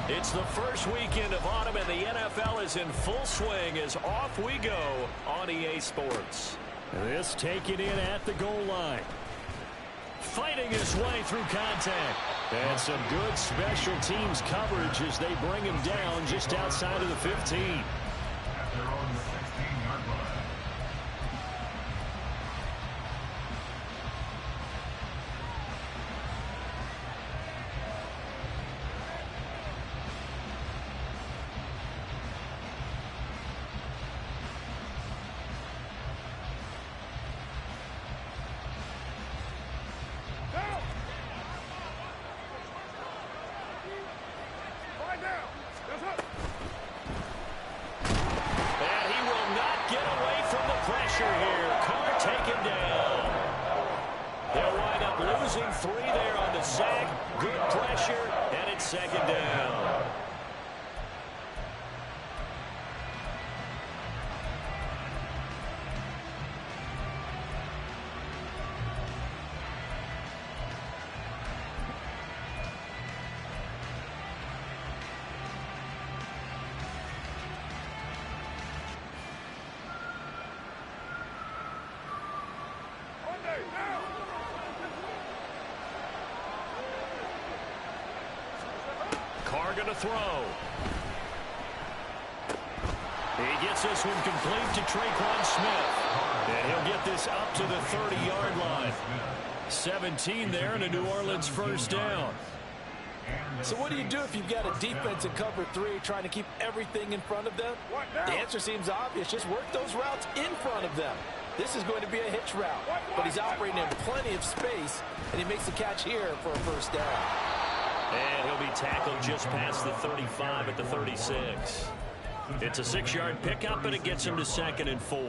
It's the first weekend of autumn, and the NFL is in full swing as off we go on EA Sports. This taken in at the goal line. Fighting his way through contact. And some good special teams coverage as they bring him down just outside of the 15. Carr going to throw. He gets this one complete to Traquan Smith. And he'll get this up to the 30-yard line. 17 there and a New Orleans first down. So what do you do if you've got a defense in cover 3 trying to keep everything in front of them? The answer seems obvious. Just work those routes in front of them. This is going to be a hitch route, but he's operating in plenty of space, and he makes the catch here for a first down. And he'll be tackled just past the 35 at the 36. It's a 6-yard pickup, and it gets him to 2nd and 4.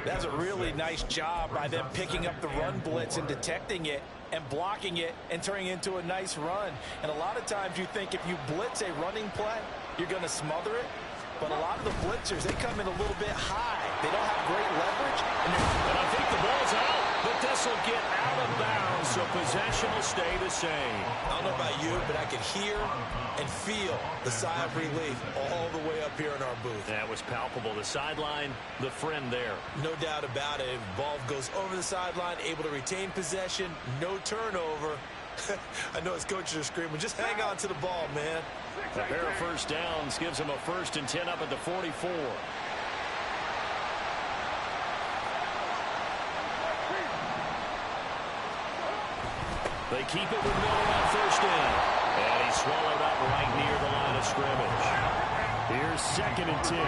That's a really nice job by them picking up the run blitz and detecting it and blocking it and turning it into a nice run. And a lot of times you think if you blitz a running play, you're going to smother it. But a lot of the blitzers, they come in a little bit high. They don't have great leverage. And I think the ball's out, but this will get out of bounds, so possession will stay the same. I don't know about you, but I can hear and feel the sigh of relief all the way up here in our booth. That was palpable. The sideline, the friend there. No doubt about it. Ball goes over the sideline, able to retain possession, no turnover. I know his coaches are screaming, just hang on to the ball, man. A pair of first downs gives him a 1st and 10 up at the 44. They keep it with Miller on first down. And he's swallowed up right near the line of scrimmage. Here's 2nd and 10.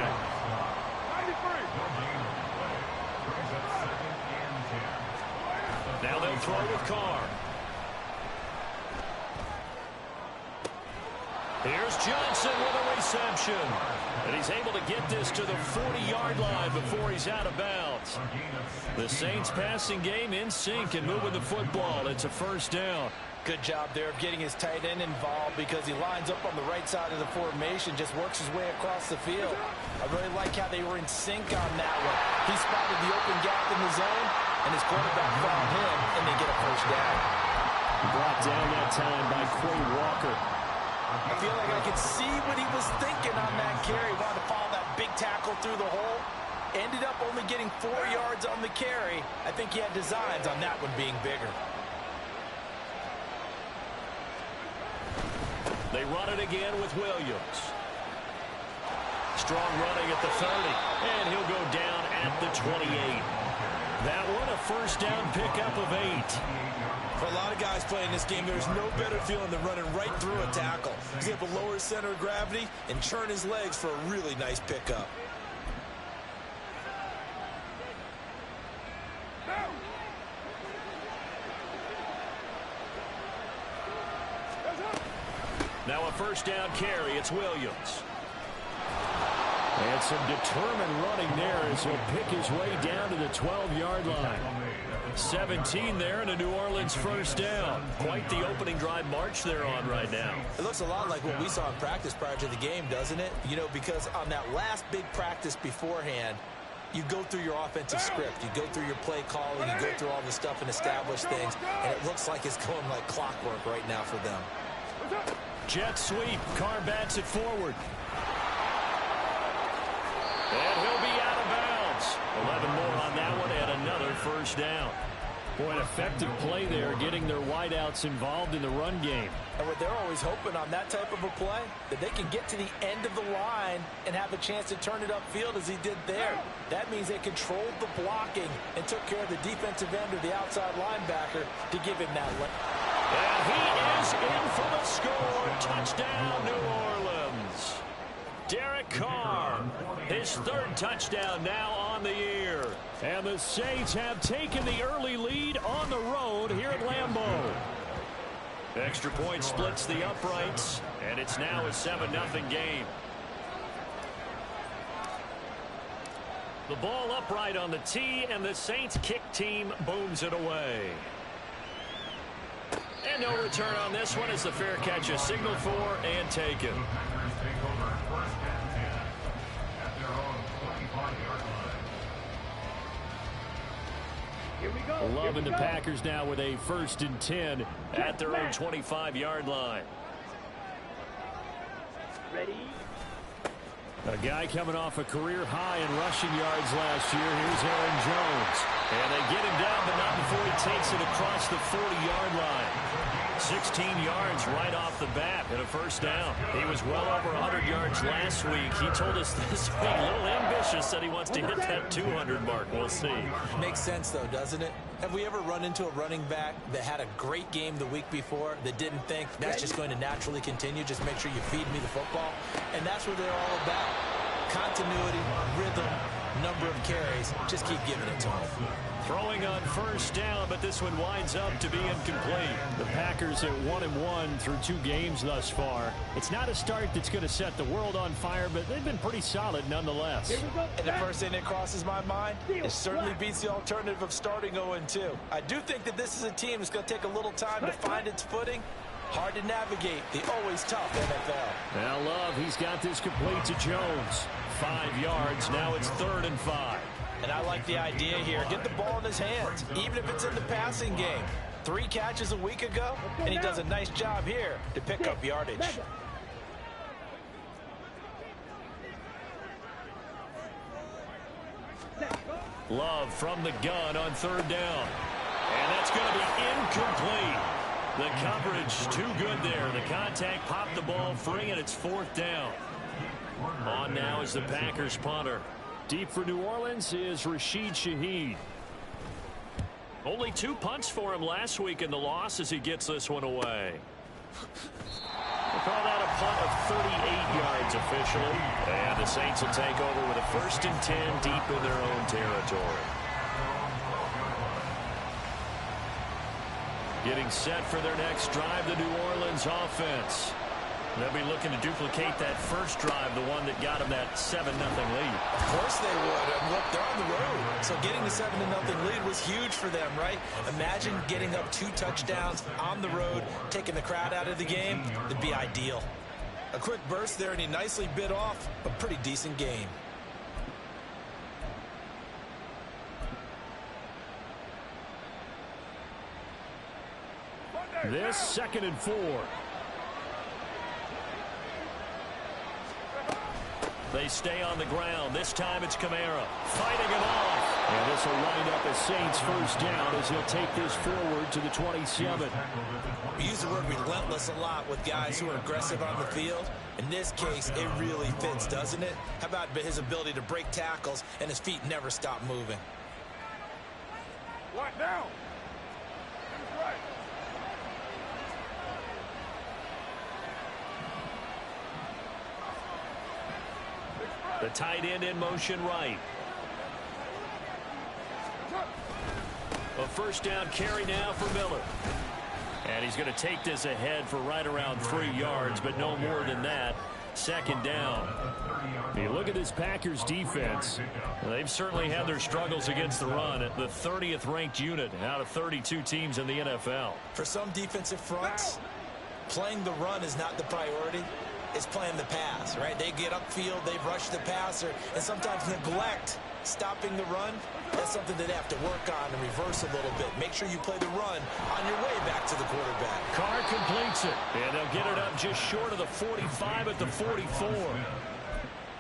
Now they'll throw with Carr. Here's Johnson with a reception. And he's able to get this to the 40-yard line before he's out of bounds. The Saints passing game in sync and moving the football. It's a first down. Good job there of getting his tight end involved because he lines up on the right side of the formation, just works his way across the field. I really like how they were in sync on that one. He spotted the open gap in the zone, and his quarterback found him, and they get a first down. Brought down that time by Quay Walker. I feel like I could see what he was thinking on that carry. Wanted to follow that big tackle through the hole. Ended up only getting 4 yards on the carry. I think he had designs on that one being bigger. They run it again with Williams. Strong running at the 30, and he'll go down at the 28. That one a first down pickup of 8. For a lot of guys playing this game, there's no better feeling than running right through a tackle. He's able to lower his center of gravity and churn his legs for a really nice pickup. Now a first down carry. It's Williams. And some determined running there as he'll pick his way down to the 12-yard line. 17 there and a New Orleans first down. Quite the opening drive march they're on right now. It looks a lot like what we saw in practice prior to the game, doesn't it? You know, because on that last big practice beforehand, you go through your offensive script. You go through your play calling. You go through all the stuff and establish things. And it looks like it's going like clockwork right now for them. Jet sweep. Carr bats it forward. And he'll be out of bounds. 11 more on that one and another first down. Boy, an effective play there, getting their wideouts involved in the run game. And what they're always hoping on that type of a play, that they can get to the end of the line and have a chance to turn it upfield as he did there. That means they controlled the blocking and took care of the defensive end or the outside linebacker to give him that lift. And he is in for the score. Touchdown, New Orleans. Derek Carr, his third touchdown now on the year. And the Saints have taken the early lead on the road here at Lambeau. Extra point splits the uprights, and it's now a 7-0 game. The ball upright on the tee, and the Saints kick team booms it away. And no return on this one as the fair catch is signaled for and taken. Love and the Packers now with a 1st and 10 at their own 25-yard line. Ready? A guy coming off a career high in rushing yards last year. Here's Aaron Jones. And they get him down, but not before he takes it across the 40-yard line. 16 yards right off the bat and a first down. He was well over 100 yards last week. He told us this week, a little ambitious, said he wants to hit that 200 mark. We'll see. Makes sense, though, doesn't it? Have we ever run into a running back that had a great game the week before that didn't think that's just going to naturally continue? Just make sure you feed me the football. And that's what they're all about. Continuity, rhythm, number of carries. Just keep giving it to them. Throwing on first down, but this one winds up to be incomplete. The Packers at 1-1 through 2 games thus far. It's not a start that's going to set the world on fire, but they've been pretty solid nonetheless. And the first thing that crosses my mind, it certainly beats the alternative of starting 0-2. I do think that this is a team that's going to take a little time to find its footing. Hard to navigate the always tough NFL. Now Love, he's got this complete to Jones. 5 yards, now it's 3rd and 5. And I like the idea here. Get the ball in his hands, even if it's in the passing game. 3 catches a week ago, and he does a nice job here to pick up yardage. Love from the gun on 3rd down. And that's going to be incomplete. The coverage too good there. The contact popped the ball free, and it's 4th down. On now is the Packers punter. Deep for New Orleans is Rashid Shaheed. Only 2 punts for him last week in the loss as he gets this one away. We'll call that a punt of 38 yards officially. And the Saints will take over with a 1st and 10 deep in their own territory. Getting set for their next drive, the New Orleans offense. They'll be looking to duplicate that first drive, the one that got them that 7-0 lead. Of course they would. And look, they're on the road. So getting the 7-0 lead was huge for them, right? Imagine getting up 2 touchdowns on the road, taking the crowd out of the game. It'd be ideal. A quick burst there, and he nicely bit off a pretty decent game. This 2nd and 4. They stay on the ground. This time it's Kamara fighting it off. And this will wind up a Saints first down as he'll take this forward to the 27. We use the word relentless a lot with guys who are aggressive on the field. In this case, it really fits, doesn't it? How about his ability to break tackles and his feet never stop moving? What now? Right. The tight end in motion right. A first down carry now for Miller. And he's going to take this ahead for right around 3 yards, but no more than that. 2nd down. You look at this Packers defense. They've certainly had their struggles against the run. At the 30th ranked unit out of 32 teams in the NFL. For some defensive fronts, playing the run is not the priority. It's playing the pass, right? They get upfield, they rush the passer, and sometimes neglect stopping the run, that's something that they have to work on and reverse a little bit. Make sure you play the run on your way back to the quarterback. Carr completes it, and they'll get it up just short of the 45 at the 44.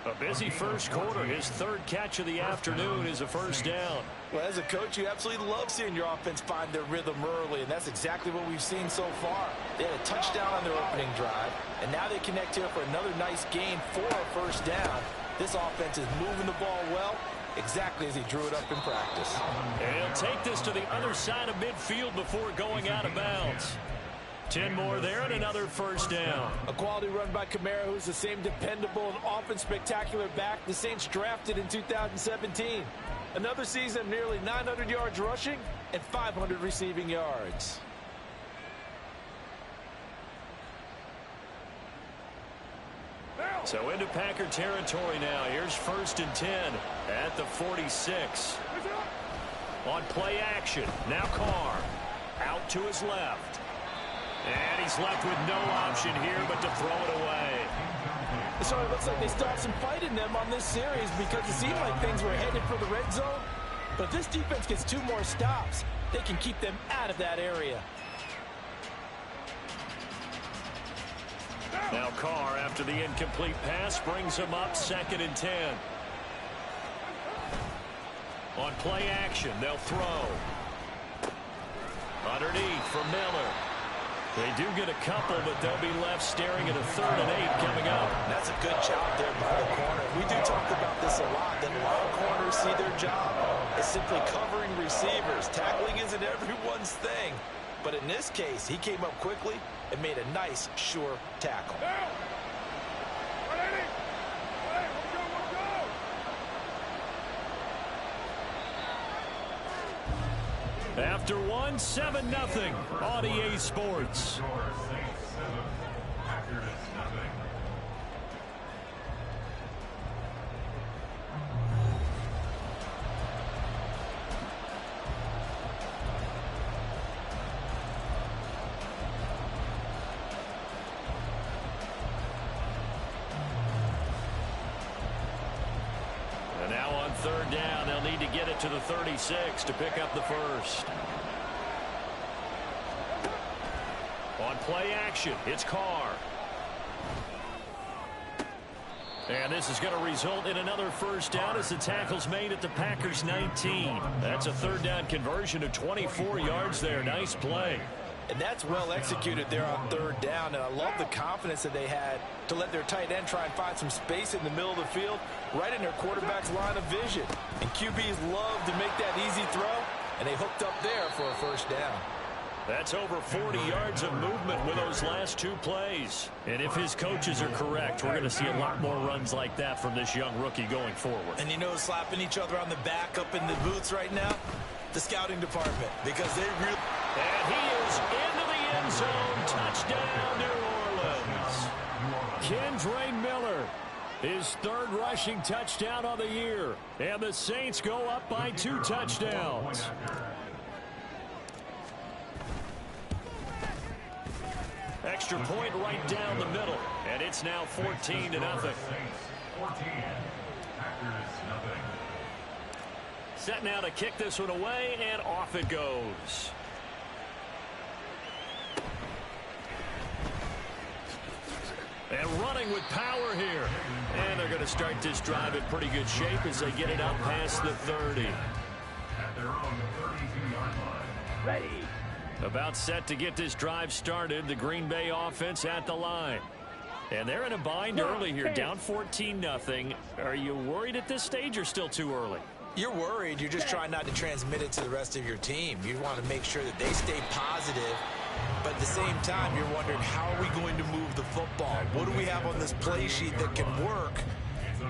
A busy first quarter. His third catch of the afternoon is a first down. Well, as a coach, you absolutely love seeing your offense find their rhythm early, and that's exactly what we've seen so far. They had a touchdown on their opening drive, and now they connect here for another nice gain for a first down. This offense is moving the ball well, exactly as he drew it up in practice. And he'll take this to the other side of midfield before going out of bounds. 10 more there and another first down. A quality run by Kamara, who's the same dependable and often spectacular back the Saints drafted in 2017. Another season of nearly 900 yards rushing and 500 receiving yards. So into Packer territory now. Here's 1st and 10 at the 46. On play action. Now Carr out to his left. And he's left with no option here but to throw it away. So it looks like they still have some fight in them on this series because it seemed like things were headed for the red zone. But if this defense gets 2 more stops, they can keep them out of that area. Now Carr, after the incomplete pass, brings him up 2nd and 10. On play action, they'll throw. Underneath for Miller. They do get a couple, but they'll be left staring at a 3rd and 8 coming up. That's a good job there by the corner. We do talk about this a lot, that a lot of corners see their job as simply covering receivers. Tackling isn't everyone's thing. But in this case, he came up quickly and made a nice, sure tackle. After one, 7-0 on EA Sports. And now on 3rd down, they'll need to get it to the 36 to pick up the first. On play action, it's Carr. And this is going to result in another first down as the tackle's made at the Packers 19. That's a 3rd down conversion of 24 yards there. Nice play. And that's well executed there on 3rd down. And I love the confidence that they had to let their tight end try and find some space in the middle of the field, right in their quarterback's line of vision. And QBs love to make that easy throw, and they hooked up there for a first down. That's over 40 yards of movement with those last 2 plays. And if his coaches are correct, we're going to see a lot more runs like that from this young rookie going forward. And you know, slapping each other on the back up in the boots right now? The scouting department, because they really... And he is into the end zone. Touchdown, New Orleans. Kendre Miller, his 3rd rushing touchdown of the year. And the Saints go up by 2 touchdowns. Extra point right down the middle. And it's now 14-0. 14. Set now to kick this one away, and off it goes. And running with power here. And they're going to start this drive in pretty good shape as they get it out past the 30. At their own 32-yard line. Ready. About set to get this drive started. The Green Bay offense at the line. And they're in a bind early here, down 14-0. Are you worried at this stage or still too early? You're worried. You're just trying not to transmit it to the rest of your team. You want to make sure that they stay positive. But at the same time, you're wondering, how are we going to move the football? What do we have on this play sheet that can work?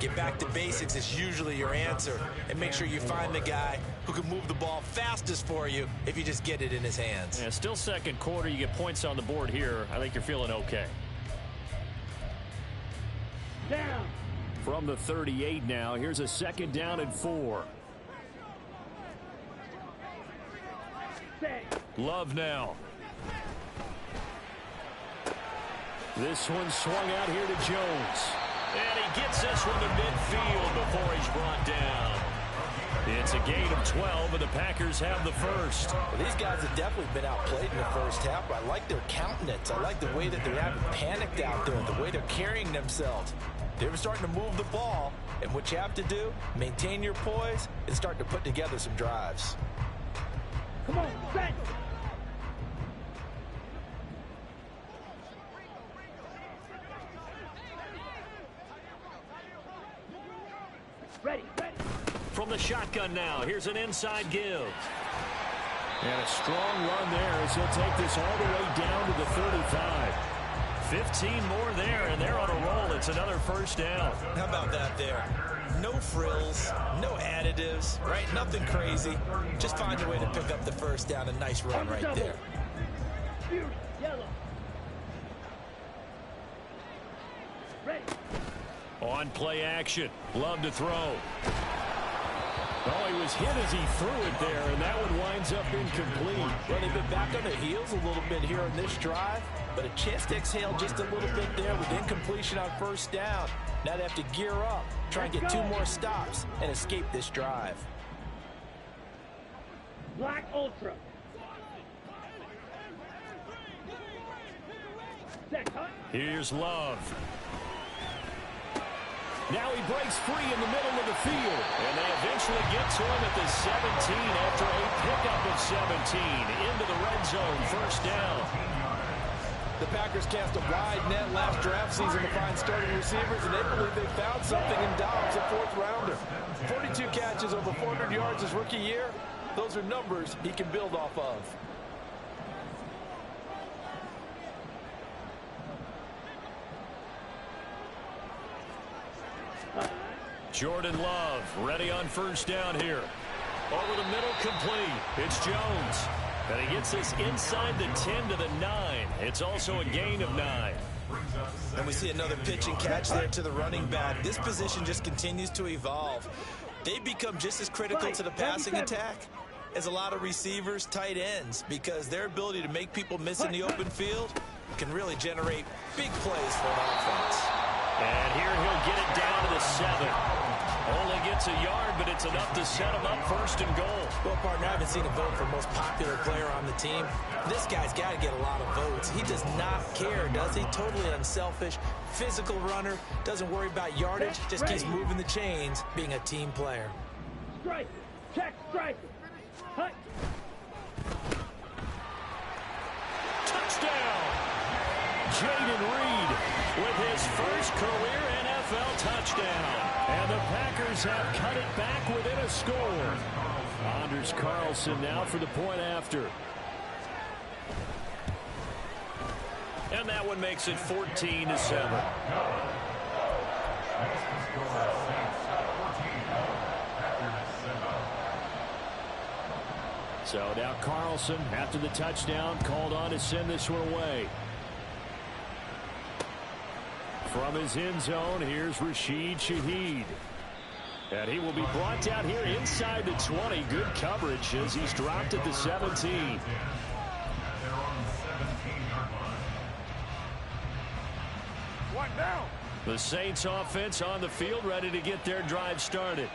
Get back to basics is usually your answer. And make sure you find the guy who can move the ball fastest for you if you just get it in his hands. Yeah, still 2nd quarter. You get points on the board here. I think you're feeling okay. Down. From the 38 now, here's a 2nd down and 4. Love now. This one swung out here to Jones. And he gets this one to midfield before he's brought down. It's a gain of 12, and the Packers have the first. Well, these guys have definitely been outplayed in the first half, but I like their countenance. I like the way that they haven't panicked out there, the way they're carrying themselves. They're starting to move the ball, and what you have to do, maintain your poise and start to put together some drives. Come on, set. Ready. From the shotgun now, here's an inside give. And a strong run there as he'll take this all the way down to the 35. 15 more there, and they're on a roll. It's another first down. How about that there? No frills, no additives, right? Nothing crazy. Just find a way to pick up the first down. A nice run right there. Yellow. Ready. On play action. Love to throw. Oh, he was hit as he threw it there, and that one winds up incomplete. Well, they've been back on their heels a little bit here on this drive, but a chance to exhale just a little bit there with incompletion on first down. Now they have to gear up, try and get 2 more stops, and escape this drive. Black Ultra. Set, huh? Here's Love. Now he breaks free in the middle of the field. And they eventually get to him at the 17 after a pickup of 17 into the red zone. First down. The Packers cast a wide net last draft season to find starting receivers, and they believe they found something in Dobbs, a 4th rounder. 42 catches, over 400 yards his rookie year. Those are numbers he can build off of. Jordan Love ready on first down here. Over the middle, complete. It's Jones. And he gets this inside the 10 to the 9. It's also a gain of 9. And we see another pitch and catch there to the running back. This position just continues to evolve. They become just as critical to the passing attack as a lot of receivers, tight ends, because their ability to make people miss in the open field can really generate big plays for an offense. And here he'll get it down to the 7. Only gets a yard, but it's enough to set him up first and goal. Well, partner, I haven't seen a vote for most popular player on the team. This guy's got to get a lot of votes. He does not care, does he? Totally unselfish, physical runner, doesn't worry about yardage, just keeps moving the chains, being a team player. Strike. Check strike. Hut. Touchdown! Jaden Reed with his first career NFL touchdown. And the Packers have cut it back within a score. Anders Carlson now for the point after. And that one makes it 14-7. So now Carlson, after the touchdown, called on to send this one away. From his end zone, here's Rashid Shaheed. And he will be brought down here inside the 20. Good coverage as he's dropped at the 17. The Saints offense on the field, ready to get their drive started.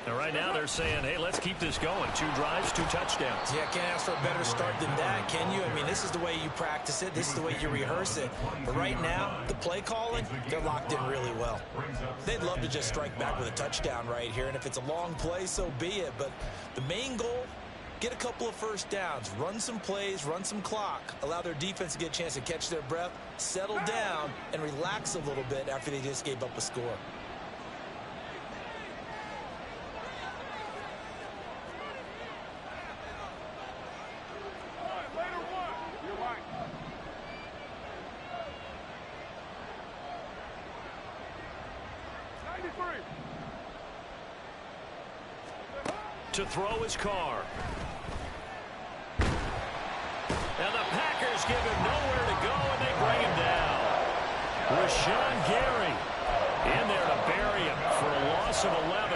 And right now they're saying, hey, let's keep this going. 2 drives, 2 touchdowns. Yeah, can't ask for a better start than that, can you? I mean, this is the way you practice it. This is the way you rehearse it. But right now, the play calling, they're locked in really well. They'd love to just strike back with a touchdown right here. And if it's a long play, so be it. But the main goal, get a couple of first downs, run some plays, run some clock, allow their defense to get a chance to catch their breath, settle down, and relax a little bit after they just gave up a score. To throw his car. And the Packers give him nowhere to go, and they bring him down. Rashawn Gary in there to bury him for a loss of 11.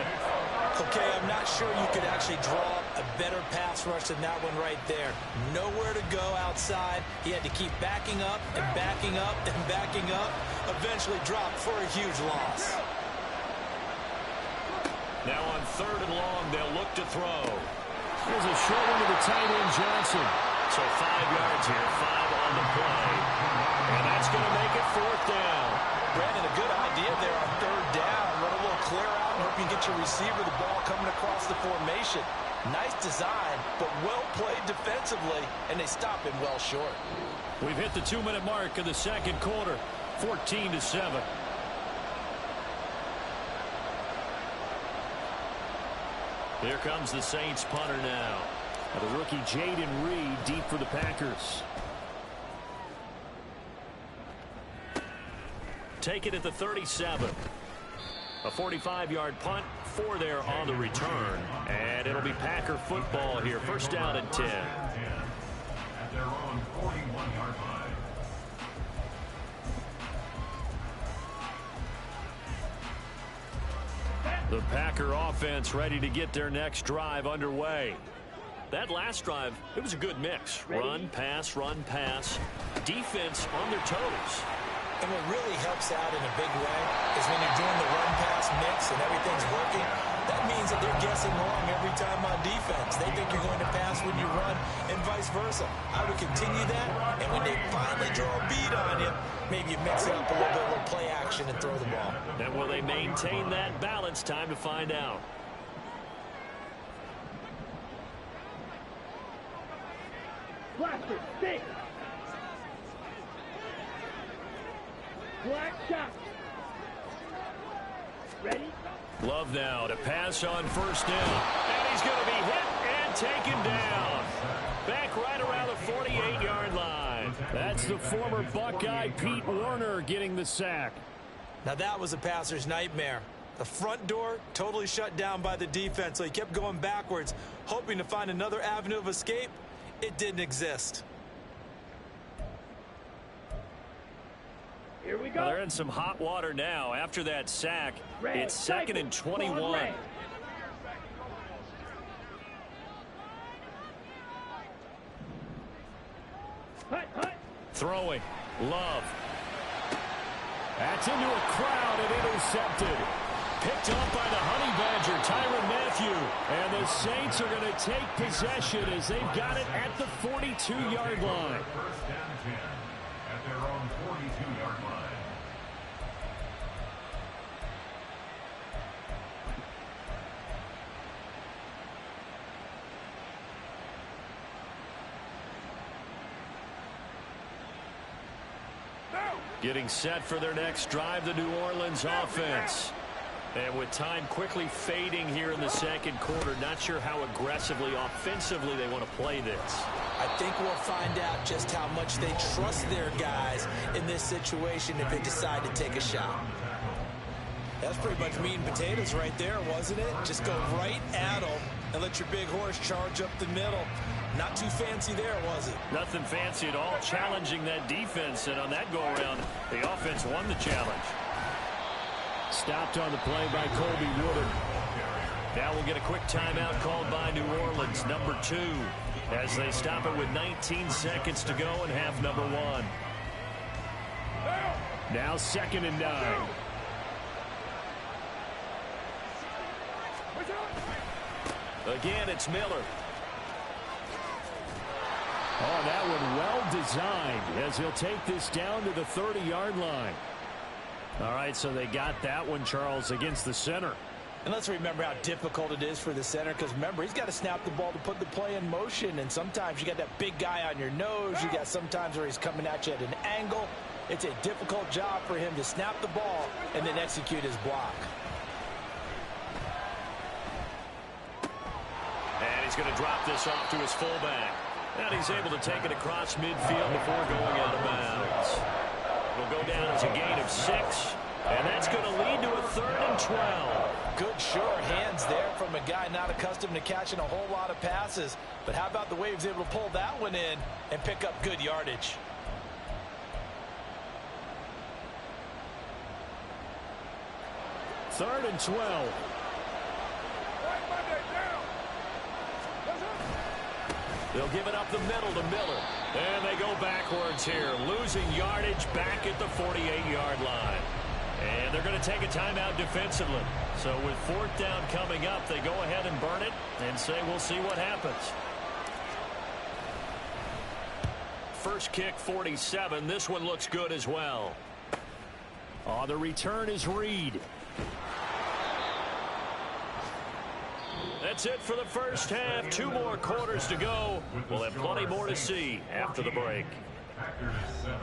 Okay, I'm not sure you could actually draw a better pass rush than that one right there. Nowhere to go outside. He had to keep backing up and backing up and backing up. Eventually dropped for a huge loss. Now on 3rd and long. They'll look to throw. There's a short one to the tight end, Johnson. So 5 yards here, 5 on the play. And that's going to make it 4th down. Brandon, a good idea there on 3rd down. Let a little clear out and hope you get your receiver the ball coming across the formation. Nice design, but well played defensively, and they stop him well short. We've hit the 2-minute mark of the 2nd quarter, 14-7. Here comes the Saints punter now. The rookie Jaden Reed deep for the Packers. Take it at the 37. A 45-yard punt, 4 there on the return. And it'll be Packer football here. 1st down and 10. At their own 41-yard line. The Packer offense ready to get their next drive underway. That last drive, it was a good mix. Run, pass, defense on their toes. And what really helps out in a big way is when you're doing the run-pass mix and everything's working, that means that they're guessing wrong every time on defense. They think you're going to pass when you run and vice versa. I would continue that, and when they finally draw a beat on you, maybe you mix it up a little bit, a little play action and throw the ball. And will they maintain that balance? Time to find out. Blaster, stick. Black shot. Ready? Love now to pass on 1st down. And he's going to be hit and taken down. Back right around the 48-yard line. That's the former Buckeye Pete Werner getting the sack. Now that was a passer's nightmare. The front door totally shut down by the defense, so he kept going backwards, hoping to find another avenue of escape. It didn't exist. Here we go. Well, they're in some hot water now. After that sack, it's 2nd and 21. Hut. Throwing. Love. That's into a crowd and intercepted. Picked up by the Honey Badger, Tyrann Mathieu. And the Saints are going to take possession as they've got it at the 42-yard line. 1st and 10 at their own 42-yard line. Getting set for their next drive, the New Orleans offense. And with time quickly fading here in the 2nd quarter, not sure how aggressively, offensively they want to play this. I think we'll find out just how much they trust their guys in this situation if they decide to take a shot. That's pretty much meat and potatoes right there, wasn't it? Just go right at them and let your big horse charge up the middle. Not too fancy there, was it? Nothing fancy at all, challenging that defense. And on that go-around, the offense won the challenge. Stopped on the play by Colby Woodard. Now we'll get a quick timeout called by New Orleans, number 2, as they stop it with 19 seconds to go in half number 1. Now 2nd and 9. Again, it's Miller. Oh, that one well designed as he'll take this down to the 30-yard line. All right, so they got that one, Charles, against the center. And let's remember how difficult it is for the center, because remember, he's got to snap the ball to put the play in motion, and sometimes you got that big guy on your nose. You got sometimes where he's coming at you at an angle. It's a difficult job for him to snap the ball and then execute his block. And he's going to drop this off to his fullback. And he's able to take it across midfield before going out of bounds. It'll go down as a gain of 6. And that's going to lead to a 3rd and 12. Good sure hands there from a guy not accustomed to catching a whole lot of passes. But how about the way he was able to pull that one in and pick up good yardage? Third and 12. They'll give it up the middle to Miller. And they go backwards here, losing yardage back at the 48-yard line. And they're going to take a timeout defensively. So with fourth down coming up, they go ahead and burn it and say we'll see what happens. First kick 47. This one looks good as well. Oh, the return is Reed. That's it for the first half. 2 more quarters to go. We'll have plenty more to see after the break. Packers 7.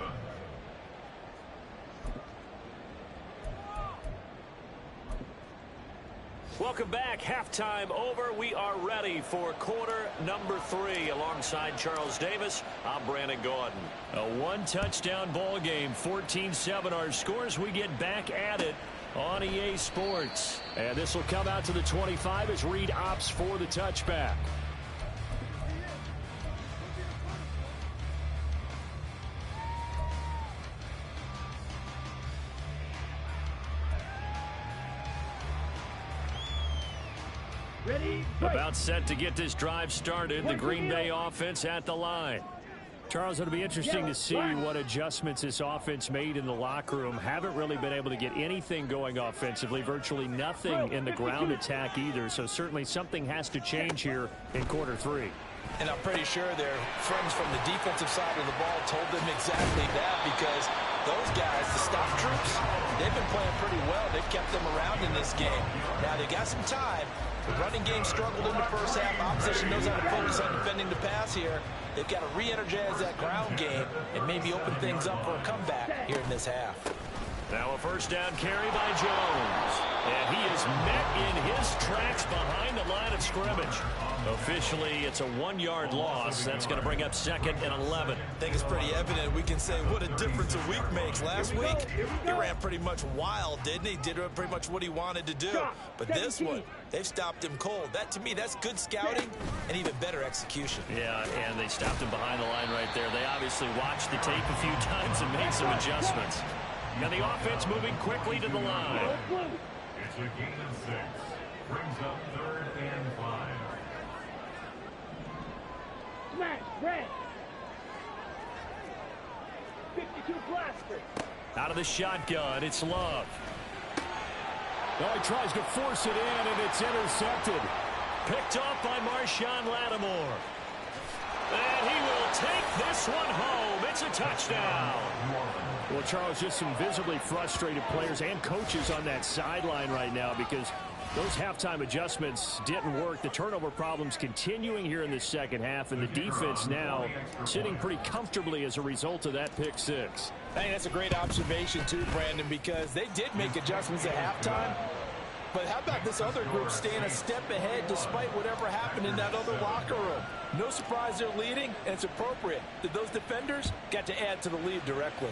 Welcome back. Halftime over. We are ready for quarter number 3. Alongside Charles Davis, I'm Brandon Gaudin. A one-touchdown ball game. 14-7 our scores. We get back at it on EA Sports. And this will come out to the 25 as Reed opts for the touchback. About set to get this drive started. The Green Bay offense at the line. Charles, it'll be interesting to see what adjustments this offense made in the locker room. Haven't really been able to get anything going offensively. Virtually nothing in the ground attack either. So certainly something has to change here in quarter 3. And I'm pretty sure their friends from the defensive side of the ball told them exactly that, because those guys, the stop troops, they've been playing pretty well. They've kept them around in this game. Now they got some time. The running game struggled in the first half. Opposition knows how to focus on defending the pass here. They've got to re-energize that ground game and maybe open things up for a comeback here in this half. Now a first down carry by Jones. And he is met in his tracks behind the line of scrimmage. Officially, it's a 1-yard loss. That's going to bring up second and 11. I think it's pretty evident. We can say what a difference a week makes. Last week, he ran pretty much wild, didn't he? Did pretty much what he wanted to do. But this one, they've stopped him cold. That, to me, that's good scouting and even better execution. Yeah, and they stopped him behind the line right there. They obviously watched the tape a few times and made some adjustments. And the offense moving quickly to the line. It's a gain of 6. Brings up 3rd and 5. Smash, red. 52 blaster. Out of the shotgun, it's Love. Oh, he tries to force it in, and it's intercepted. Picked off by Marshawn Lattimore. And he will take this one home. It's a touchdown. Well, Charles, just some visibly frustrated players and coaches on that sideline right now because those halftime adjustments didn't work. The turnover problems continuing here in the second half, and the defense now sitting pretty comfortably as a result of that pick 6. I think that's a great observation too, Brandon, because they did make adjustments at halftime. But how about this other group staying a step ahead despite whatever happened in that other locker room? No surprise they're leading, and it's appropriate that those defenders got to add to the lead directly.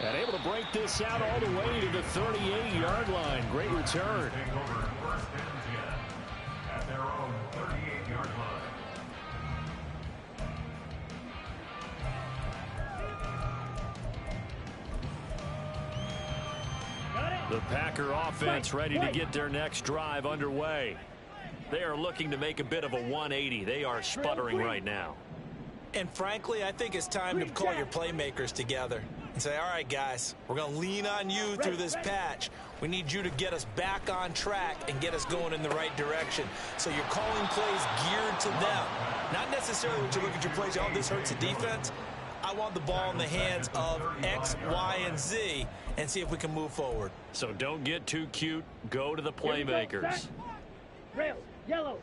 And able to break this out all the way to the 38-yard line. Great return. Take over 1st and 10 at their own 38-yard line. The Packer offense ready to get their next drive underway. They are looking to make a bit of a 180. They are sputtering right now. And frankly, I think it's time to call your playmakers together and say, all right, guys, we're going to lean on you through this patch. We need you to get us back on track and get us going in the right direction. So you're calling plays geared to them. Not necessarily when you look at your plays, oh, this hurts the defense. I want the ball in the hands of X, Y, and Z and see if we can move forward. So don't get too cute. Go to the playmakers. Rail, yellow.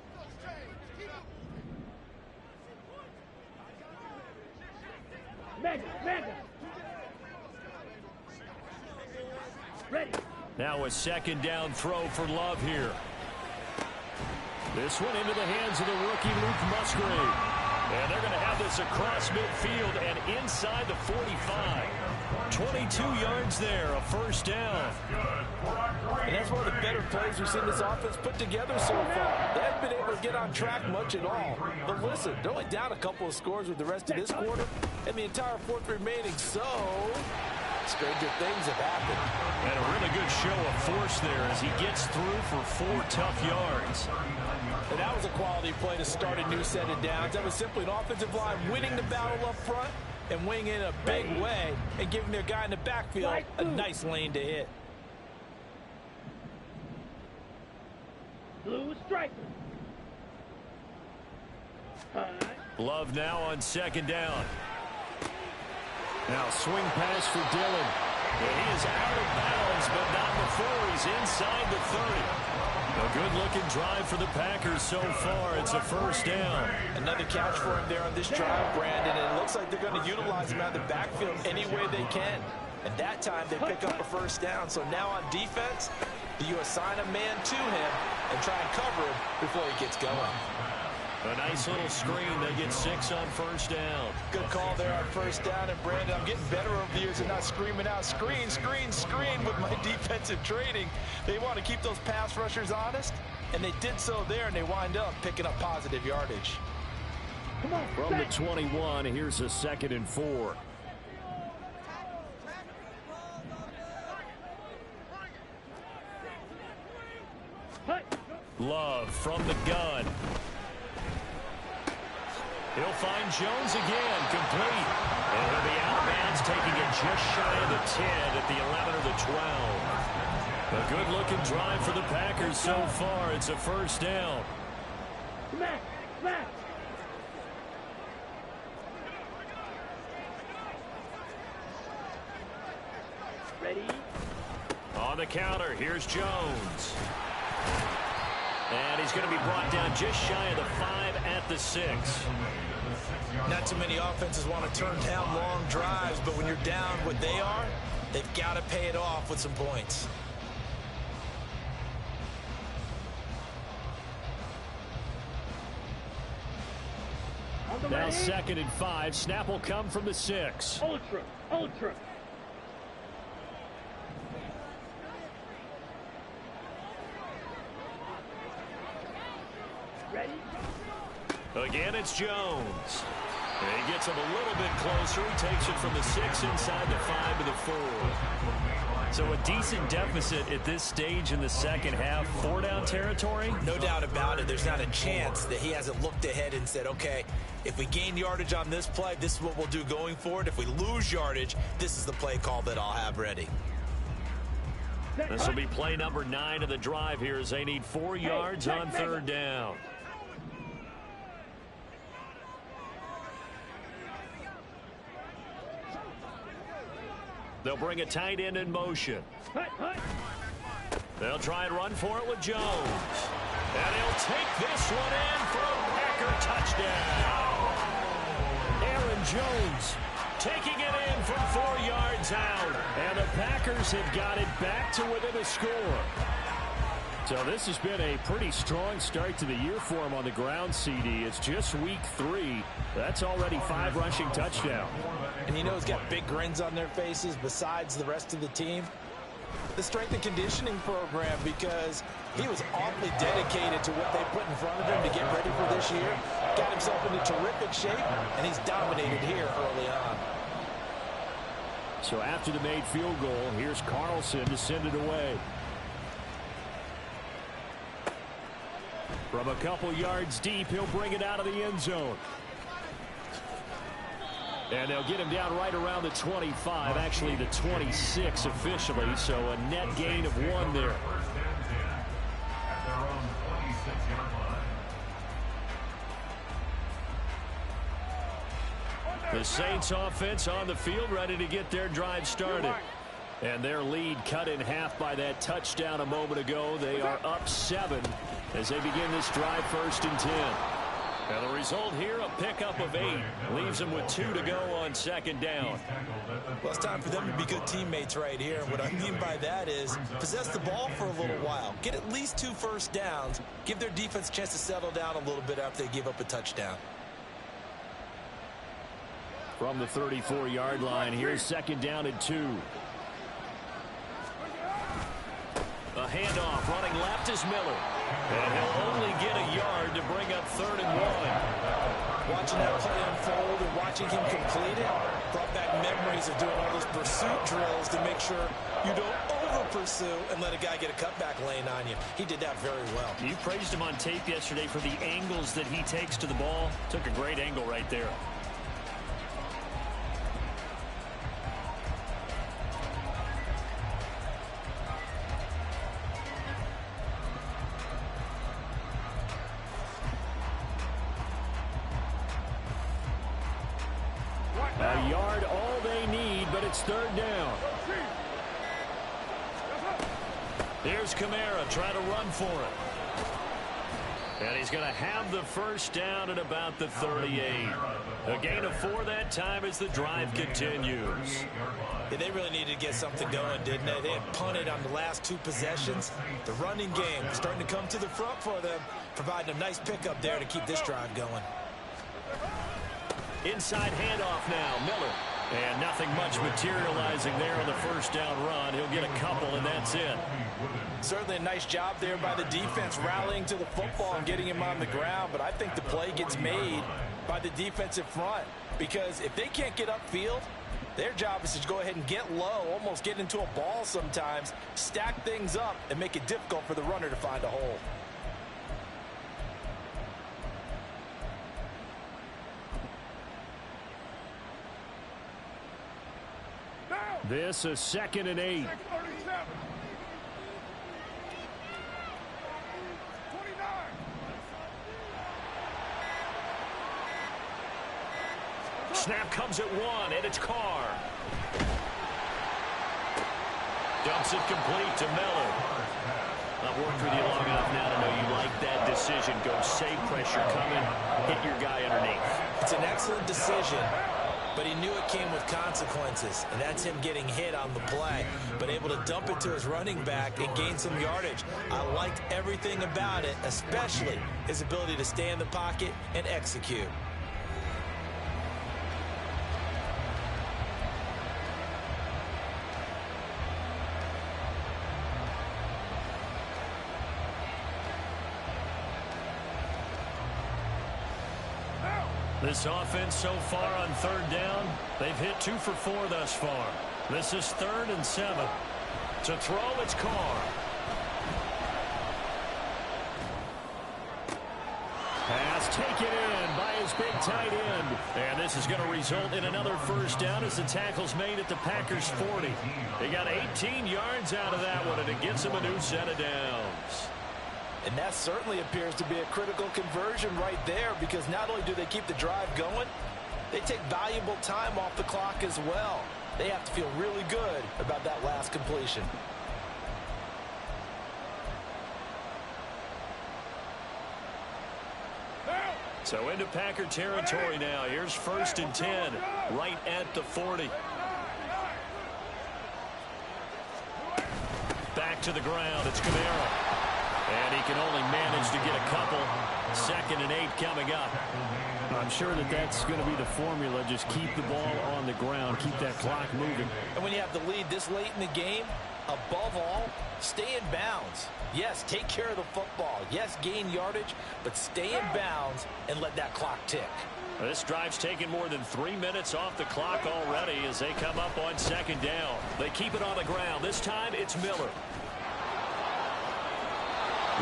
Mega. Ready. Now a second down throw for Love here. This one into the hands of the rookie Luke Musgrave. And they're going to have this across midfield and inside the 45. 22 yards there, a first down. And that's one of the better plays we've seen this offense put together so far. They haven't been able to get on track much at all. But listen, they're only down a couple of scores with the rest of this quarter and the entire fourth remaining. So stranger things have happened. And a really good show of force there as he gets through for 4 tough yards. And that was a quality play to start a new set of downs. That was simply an offensive line winning the battle up front and winning in a big way and giving their guy in the backfield a nice lane to hit. Blue striker. Love now on 2nd down. Now swing pass for Dillon. And he is out of bounds, but not before he's inside the 30. A good-looking drive for the Packers so far. It's a 1st down. Another catch for him there on this drive, Brandon, and it looks like they're going to utilize him out of the backfield any way they can. And that time they pick up a 1st down. So now on defense, do you assign a man to him and try and cover him before he gets going? A nice little screen. They get 6 on 1st down. Good call there on 1st down. And, Brandon, I'm getting better over the years and not screaming out, screen, screen, screen with my defensive training. They want to keep those pass rushers honest, and they did so there, and they wind up picking up positive yardage. Come on, from the 21, here's a 2nd and 4. Love from the gun. He'll find Jones again, complete. And he'll be out of bounds, taking it just shy of the 10 at the 11 or the 12. A good-looking drive for the Packers so far. It's a 1st down. Smack, smack. Ready? On the counter, here's Jones. And he's going to be brought down just shy of the 5 at the 6. Not too many offenses want to turn down long drives, but when you're down what they are, they've got to pay it off with some points. Now 2nd and 5. Snap will come from the 6. Ultra, ultra. Ready? Again, it's Jones. And he gets him a little bit closer. He takes it from the 6 inside the 5 to the 4. So a decent deficit at this stage in the 2nd half. 4-down territory? No doubt about it. There's not a chance that he hasn't looked ahead and said, okay, if we gain yardage on this play, this is what we'll do going forward. If we lose yardage, this is the play call that I'll have ready. This will be play number 9 of the drive here as they need 4 yards on 3rd down. They'll bring a tight end in motion. They'll try and run for it with Jones. And he'll take this one in for a Packer touchdown. Aaron Jones taking it in from 4 yards out. And the Packers have got it back to within a score. So this has been a pretty strong start to the year for him on the ground, CD. It's just week 3. That's already 5 rushing touchdowns. And you know he's got big grins on their faces besides the rest of the team. The strength and conditioning program, because he was awfully dedicated to what they put in front of him to get ready for this year. Got himself into terrific shape, and he's dominated here early on. So after the made field goal, here's Carlson to send it away. From a couple yards deep, he'll bring it out of the end zone. And they'll get him down right around the 25, actually the 26 officially, so a net gain of 1 there. The Saints offense on the field ready to get their drive started. And their lead cut in half by that touchdown a moment ago. They are up 7 as they begin this drive 1st and 10. And the result here, a pickup of 8. Leaves them with 2 to go on 2nd down. Well, it's time for them to be good teammates right here. And what I mean by that is possess the ball for a little while. Get at least 2 first downs. Give their defense a chance to settle down a little bit after they give up a touchdown. From the 34-yard line, here's 2nd down and 2. A handoff running left is Miller. And he'll only get a yard to bring up 3rd and 1. Watching that play unfold and watching him complete it brought back memories of doing all those pursuit drills to make sure you don't over-pursue and let a guy get a cutback lane on you. He did that very well. You praised him on tape yesterday for the angles that he takes to the ball. Took a great angle right there. A yard, all they need, but it's 3rd down. Here's Kamara trying to run for it. And he's going to have the 1st down at about the 38. A gain of 4 that time as the drive continues. Yeah, they really needed to get something going, didn't they? They had punted on the last 2 possessions. The running game starting to come to the front for them, providing a nice pickup there to keep this drive going. Inside handoff now, Miller. And nothing much materializing there on the 1st down run. He'll get a couple, and that's it. Certainly a nice job there by the defense rallying to the football and getting him on the ground. But I think the play gets made by the defensive front. Because if they can't get upfield, their job is to go ahead and get low, almost get into a ball sometimes, stack things up, and make it difficult for the runner to find a hole. This is 2nd and 8. Snap comes at 1, and it's Carr. Dumps it complete to Miller. I've worked with you long enough now to know you like that decision. Go safe, pressure coming, hit your guy underneath. It's an excellent decision, but he knew it came with consequences, and that's him getting hit on the play, but able to dump it to his running back and gain some yardage. I liked everything about it, especially his ability to stay in the pocket and execute. This offense so far on 3rd down, they've hit 2 for 4 thus far. This is 3rd and 7. To throw, it's Carr. Pass taken in by his big tight end. And this is going to result in another 1st down as the tackle's made at the Packers' 40. They got 18 yards out of that one, and it gives them a new set of downs. And that certainly appears to be a critical conversion right there, because not only do they keep the drive going, they take valuable time off the clock as well. They have to feel really good about that last completion. So into Packer territory now. Here's 1st and 10, right at the 40. Back to the ground. It's Kamara. And he can only manage to get a couple. 2nd and 8 coming up. I'm sure that that's going to be the formula. Just keep the ball on the ground. Keep that clock moving. And when you have the lead this late in the game, above all, stay in bounds. Yes, take care of the football. Yes, gain yardage, but stay in bounds and let that clock tick. This drive's taken more than 3 minutes off the clock already as they come up on 2nd down. They keep it on the ground. This time it's Miller.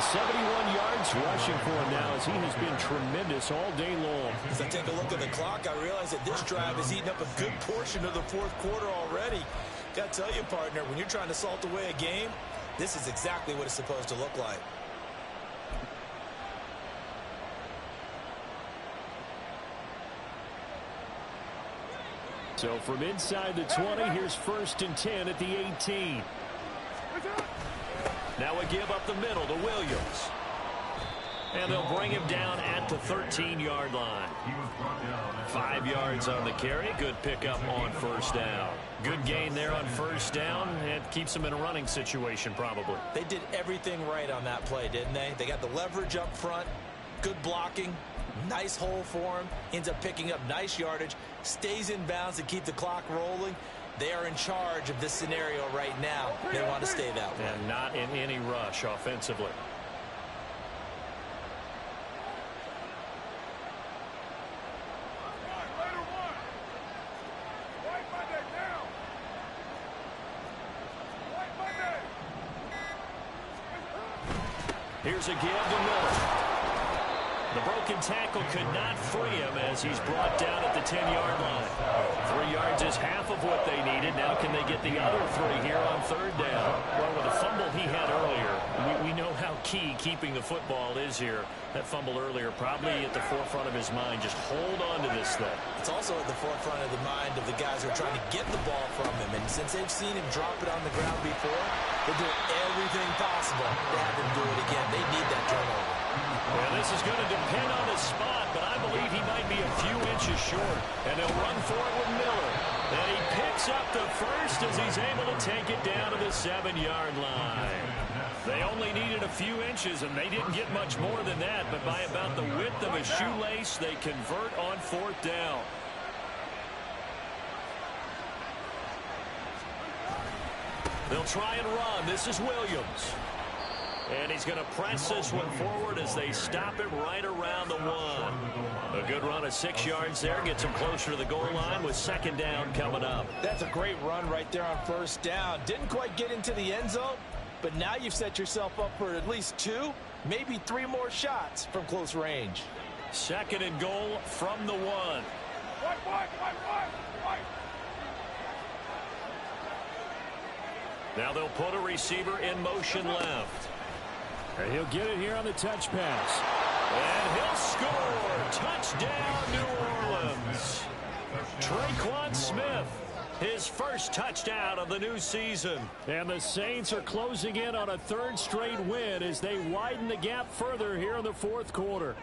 71 yards rushing for him now as he has been tremendous all day long. As I take a look at the clock, I realize that this drive has eaten up a good portion of the 4th quarter already. Got to tell you, partner, when you're trying to salt away a game, this is exactly what it's supposed to look like. So from inside the 20, here's 1st and 10 at the 18. Now we give up the middle to Williams. And they'll bring him down at the 13-yard line. 5 yards on the carry. Good pickup on 1st down. Good gain there on 1st down. And keeps them in a running situation probably. They did everything right on that play, didn't they? They got the leverage up front. Good blocking. Nice hole for him. Ends up picking up nice yardage. Stays in bounds to keep the clock rolling. They are in charge of this scenario right now. They want to stay that way. And not in any rush offensively. Here's a give to Miller. The broken tackle could not free him as he's brought down at the 10-yard line. 3 yards is half of what they needed. Now can they get the other 3 here on third down? Well, with the fumble he had earlier, we know how key keeping the football is here. That fumble earlier probably at the forefront of his mind. Just hold on to this thing. It's also at the forefront of the mind of the guys who are trying to get the ball from him. And since they've seen him drop it on the ground before, they're doing everything possible to have him do it again. They need that turnover. Well, this is going to depend on the spot, but I believe he might be a few inches short. And they'll run for it with Miller. And he picks up the first as he's able to take it down to the 7-yard line. They only needed a few inches, and they didn't get much more than that. But by about the width of a shoelace, they convert on fourth down. They'll try and run. This is Williams. And he's going to press this one forward as they stop it right around the 1. A good run of 6 yards there. Gets him closer to the goal line with second down coming up. That's a great run right there on first down. Didn't quite get into the end zone, but now you've set yourself up for at least 2, maybe 3 more shots from close range. Second and goal from the 1. Now they'll put a receiver in motion left. And he'll get it here on the touch pass. And he'll score. Touchdown, New Orleans. Traquan Smith, his first touchdown of the new season. And the Saints are closing in on a 3rd straight win as they widen the gap further here in the 4th quarter.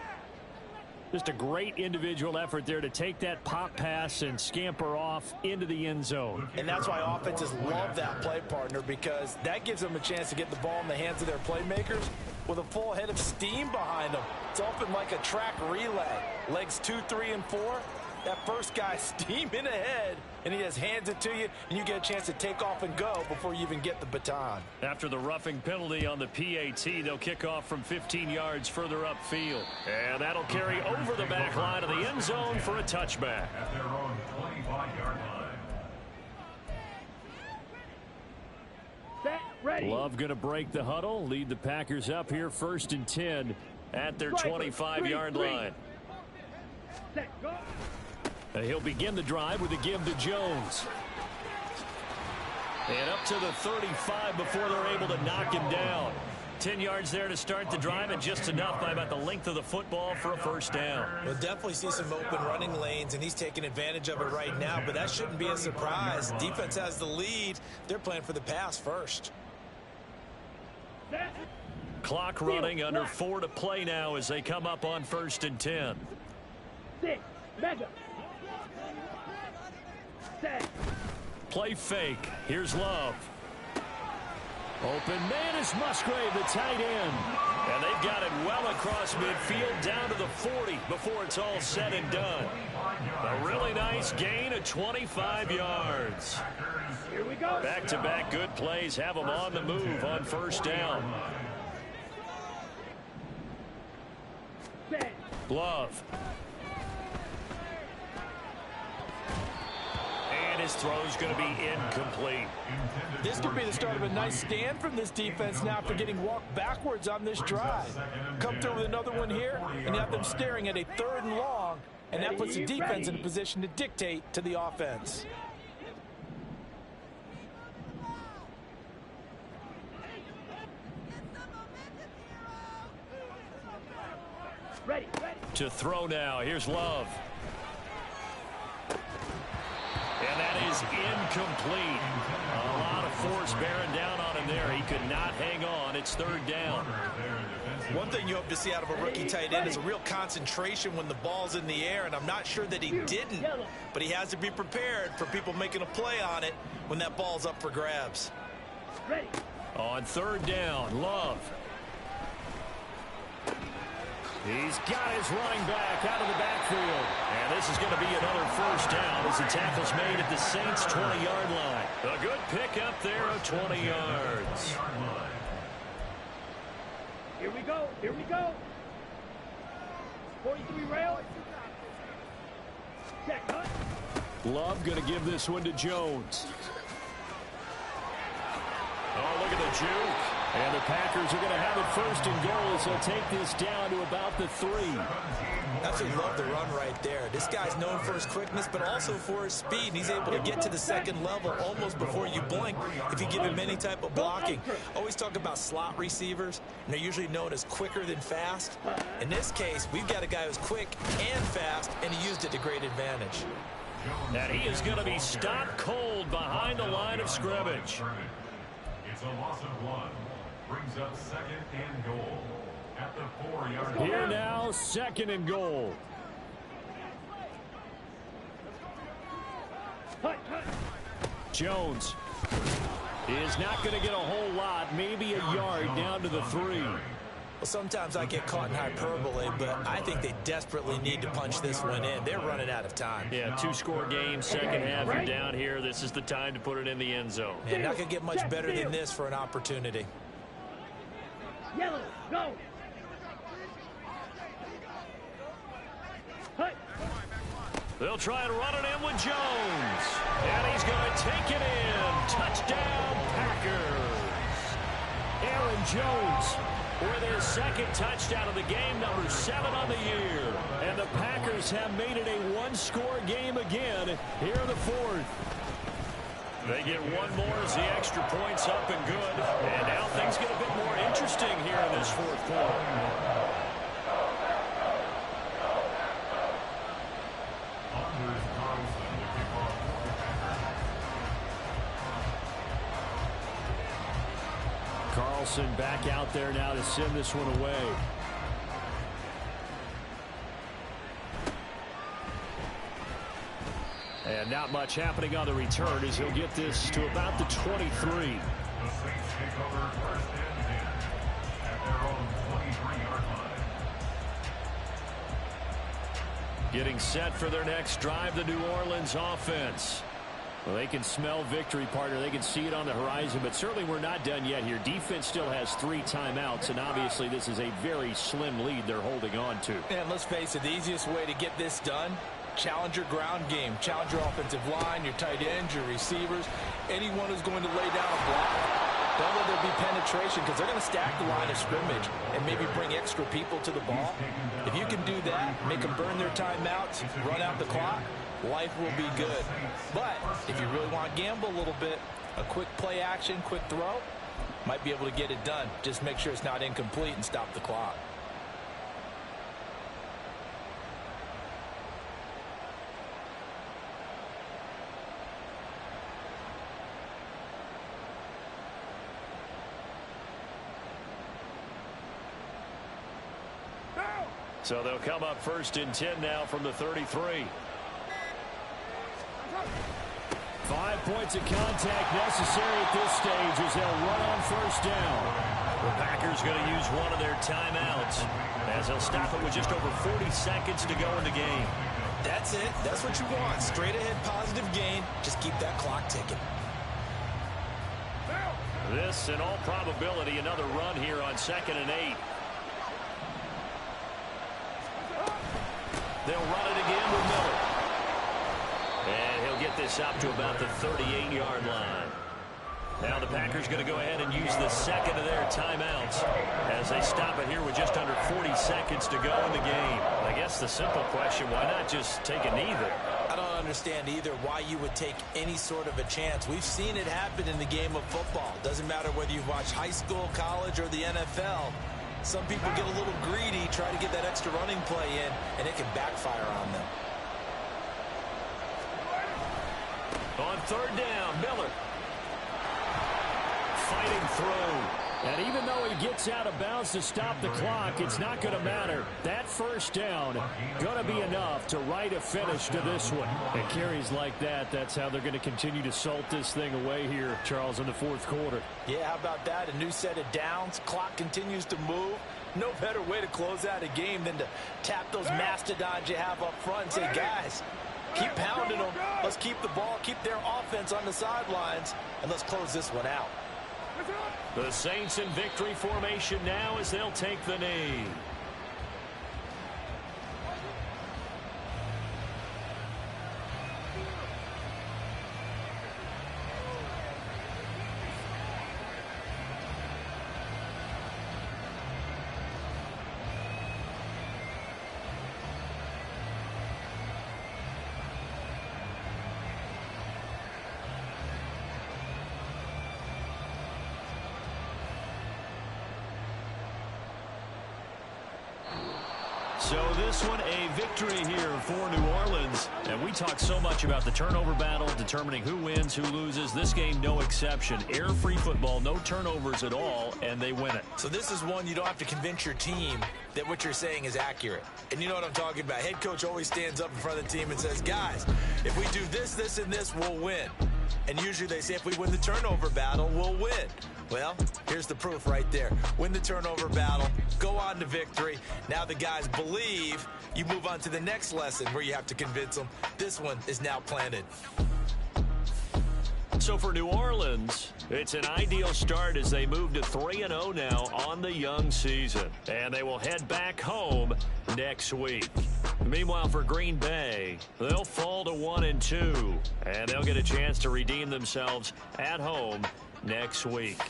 Just a great individual effort there to take that pop pass and scamper off into the end zone. And that's why offenses love that play, partner, because that gives them a chance to get the ball in the hands of their playmakers with a full head of steam behind them. It's often like a track relay. Legs 2, 3, and 4. That first guy steaming ahead, and he just hands it to you, and you get a chance to take off and go before you even get the baton. After the roughing penalty on the PAT, they'll kick off from 15 yards further upfield. And that'll carry over the back line of the end zone for a touchback. At their own 25-yard line. Set, ready. Love going to break the huddle, lead the Packers up here 1st and 10 at their 25-yard line. Set, go. He'll begin the drive with a give to Jones. And up to the 35 before they're able to knock him down. 10 yards there to start the drive, and just enough by about the length of the football for a first down. We'll definitely see some open running lanes, and he's taking advantage of it right now, but that shouldn't be a surprise. Defense has the lead. They're playing for the pass first. Set. Clock running, under 4 to play now as they come up on 1st and 10. 6, mega. Set. Play fake. Here's Love. Open man is Musgrave, the tight end. And they've got it well across midfield down to the 40 before it's all said and done. A really nice gain of 25 yards. Here we go. Back-to-back good plays have them on the move on first down. Set. Love. And his throw's going to be incomplete. This could be the start of a nice stand from this defense now after getting walked backwards on this drive. Come through with another one here, and you have them staring at a 3rd and long, and that puts the defense in a position to dictate to the offense. Ready, ready. To throw now. Here's Love. And that is incomplete. A lot of force bearing down on him there. He could not hang on. It's 3rd down. One thing you hope to see out of a rookie tight end is a real concentration when the ball's in the air, and I'm not sure that he didn't, but he has to be prepared for people making a play on it when that ball's up for grabs. Ready. On 3rd down, Love. He's got his running back out of the backfield. And this is going to be another first down as the tackle's made at the Saints' 20-yard line. A good pickup there of 20 yards. Here we go. Here we go. 43 rail. Check, cut. Love going to give this one to Jones. Oh, look at the juke. And the Packers are going to have it first and goal as they'll take this down to about the 3. Absolutely love the run right there. This guy's known for his quickness, but also for his speed. He's able to get to the second level almost before you blink if you give him any type of blocking. Always talk about slot receivers, and they're usually known as quicker than fast. In this case, we've got a guy who's quick and fast, and he used it to great advantage. And he is going to be stopped cold behind the line of scrimmage. It's a loss of 1. Brings up second and goal at the 4-yard line. Here now, second and goal. Jones is not going to get a whole lot, maybe a yard down to the 3. Well, sometimes I get caught in hyperbole, but I think they desperately need to punch this one in. They're running out of time. Yeah, 2-score game, second half, you're down here. This is the time to put it in the end zone. And not going to get much better than this for an opportunity. Yellow, go. They'll try and run it in with Jones. And he's going to take it in. Touchdown, Packers. Aaron Jones With his second touchdown of the game, number 7 on the year. And the Packers have made it a one-score game again here in the 4th. They get one more as the extra point's up and good. And now things get a bit more interesting here in this 4th quarter. Carlson back out there now to send this one away. And not much happening on the return as he'll get this to about the 23. The Saints take over first and 10 at their own 23-yard line. Getting set for their next drive, the New Orleans offense. Well, they can smell victory, partner. They can see it on the horizon, but certainly we're not done yet here. Defense still has 3 timeouts, and obviously this is a very slim lead they're holding on to. And let's face it, the easiest way to get this done, challenge your ground game. Challenge your offensive line, your tight ends, your receivers, anyone who's going to lay down a block. Don't let there be penetration because they're going to stack the line of scrimmage and maybe bring extra people to the ball. If you can do that, make them burn their timeouts, run out the clock, life will be good. But if you really want to gamble a little bit, a quick play action, quick throw, might be able to get it done. Just make sure it's not incomplete and stop the clock. So they'll come up first and 10 now from the 33. 5 points of contact necessary at this stage as they'll run on first down. The Packers going to use one of their timeouts as they'll stop it with just over 40 seconds to go in the game. That's it. That's what you want. Straight ahead positive gain. Just keep that clock ticking. This, in all probability, another run here on 2nd and 8. They'll run it again with Miller. And he'll get this up to about the 38-yard line. Now the Packers going to go ahead and use the second of their timeouts as they stop it here with just under 40 seconds to go in the game. I guess the simple question, why not just take a knee there? I don't understand either why you would take any sort of a chance. We've seen it happen in the game of football. Doesn't matter whether you've watched high school, college, or the NFL. Some people get a little greedy, try to get that extra running play in, and it can backfire on them. On 3rd down, Miller. Fighting through. And even though he gets out of bounds to stop the clock, it's not going to matter. That first down going to be enough to write a finish to this one. And carries like that, that's how they're going to continue to salt this thing away here, Charles, in the 4th quarter. Yeah, how about that? A new set of downs. Clock continues to move. No better way to close out a game than to tap those mastodons you have up front and say, guys, keep pounding them. Let's keep the ball, keep their offense on the sidelines, and let's close this one out. The Saints in victory formation now as they'll take the knee. So this one a victory here for New Orleans. And we talk so much about the turnover battle, determining who wins, who loses. This game, no exception. Air-free football, no turnovers at all, and they win it. So this is one you don't have to convince your team that what you're saying is accurate. And you know what I'm talking about. Head coach always stands up in front of the team and says, guys, if we do this, this, and this, we'll win. And usually they say if we win the turnover battle, we'll win. Well, here's the proof right there. Win the turnover battle, go on to victory. Now the guys believe. You move on to the next lesson where you have to convince them. This one is now planted. So for New Orleans, it's an ideal start as they move to 3-0 now on the young season. And they will head back home next week. Meanwhile, for Green Bay, they'll fall to 1-2. And they'll get a chance to redeem themselves at home next week.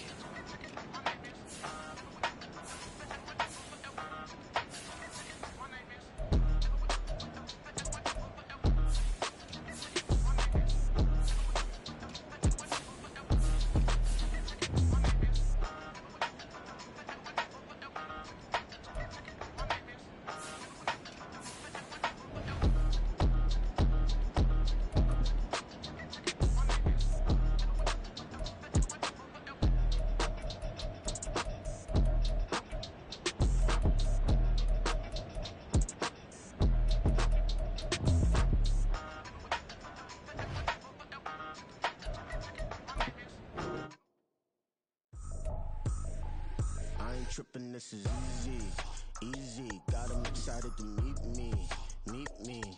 Tripping, this is easy. Got 'em excited to meet me.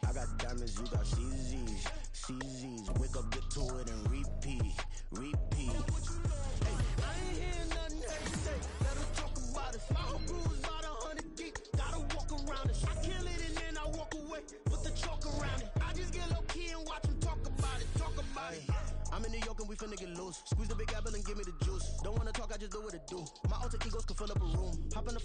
I got diamonds, you got CZs. Wake up, get to it, and repeat. Hey, I ain't hear nothing they say. Let 'em talk about it. Small bruise, about 100 deep. Gotta walk around it. I kill it and then I walk away. Put the chalk around it. I just get low key and watch 'em talk about it. I'm in New York and we finna get loose. Squeeze the big apple and give me the juice. Don't wanna talk, I just do what it do. My alter egos can fill up a room. Hop in the